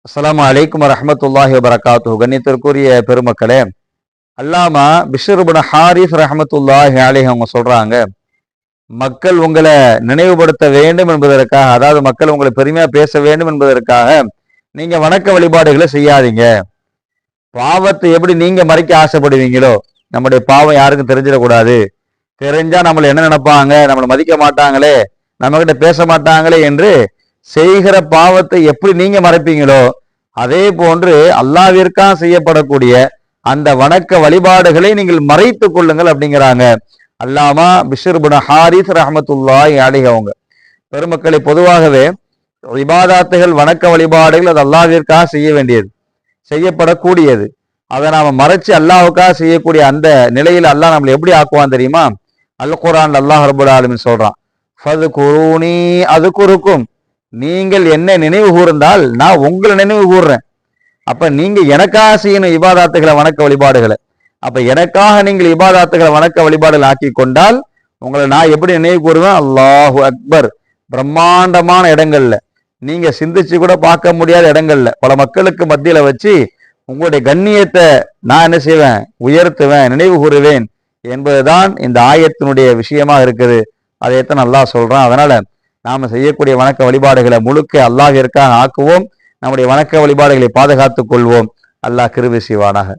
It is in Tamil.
அஸ்ஸலாமு அலைக்கும் வரஹ்மத்துல்லாஹி வபரகாத்துஹு. கண்ணியத்திற்குரிய பெருமக்களே, அல்லாமா பிஷ்ர் இப்னு ஹாரிஸ் ரஹ்மத்துல்லாஹி அலைஹி அவங்க சொல்றாங்க, மக்கள் உங்களை நினைவுபடுத்த வேண்டும் என்பதற்காக, அதாவது மக்கள் உங்களை பெருமையா பேச வேண்டும் என்பதற்காக நீங்க வணக்க வழிபாடுகளை செய்யாதீங்க. பாவத்தை எப்படி நீங்க மறைக்க ஆசைப்படுவீங்களோ, நம்முடைய பாவம் யாருக்கும் தெரிஞ்சிடக்கூடாது, தெரிஞ்சா நம்மளை என்ன நினைப்பாங்க, நம்மளை மதிக்க மாட்டாங்களே, நம்ம கிட்ட பேச மாட்டாங்களே என்று செய்கிற பாவத்தை எப்படி நீங்க மறைப்பீங்களோ, அதே போன்று அல்லாஹ்விற்காக செய்யப்படக்கூடிய அந்த வணக்க வழிபாடுகளை நீங்கள் மறைத்துக் கொள்ளுங்கள் அப்படிங்கிறாங்க அல்லாமா பிஷ்ர் இப்னு ஹாரிஸ் ரஹ்மத்துல்லாஹி அலைஹி அவங்க. பெருமக்களை, பொதுவாகவே இபாதாத்துகள் வணக்க வழிபாடுகள் அது அல்லாஹ்விற்காக செய்ய வேண்டியது, செய்யப்படக்கூடியது. அதை நாம மறைச்சு அல்லாஹ்வுக்காக செய்யக்கூடிய அந்த நிலையில் அல்லாஹ் நம்மளை எப்படி ஆக்குவான் தெரியுமா? அல் குர்ஆன் அல்லாஹ் ரப்பல் ஆலமீன் சொல்றான், ஃபதுகுரூனி அதுகுருக்கும், நீங்கள் என்ன நினைவு கூர்ந்தால் நான் உங்களை நினைவு கூர்றேன். அப்ப நீங்க எனக்காக செய்யணும் இபாதாத்துகளை வணக்க வழிபாடுகளை. அப்ப எனக்காக நீங்கள் இபாதாத்துகளை வணக்க வழிபாடுகள் ஆக்கி கொண்டால் உங்களை நான் எப்படி நினைவு கூறுவேன்? அல்லாஹு அக்பர், பிரம்மாண்டமான இடங்கள்ல, நீங்க சிந்திச்சு கூட பார்க்க முடியாத இடங்கள்ல, பல மக்களுக்கு மத்தியில வச்சு உங்களுடைய கண்ணியத்தை நான் என்ன செய்வேன்? உயர்த்துவேன், நினைவு கூறுவேன் என்பதுதான் இந்த ஆயத்தினுடைய விஷயமா இருக்குது. அதைத்தான் அல்லாஹ் சொல்றான். அதனால நாம செய்யக்கூடிய வணக்க வழிபாடுகளை முழுக்க அல்லாஹ்விற்காக ஆக்குவோம். நம்முடைய வணக்க வழிபாடுகளை பாதுகாத்துக் கொள்வோம். அல்லாஹ் கிருபை செய்வானாக.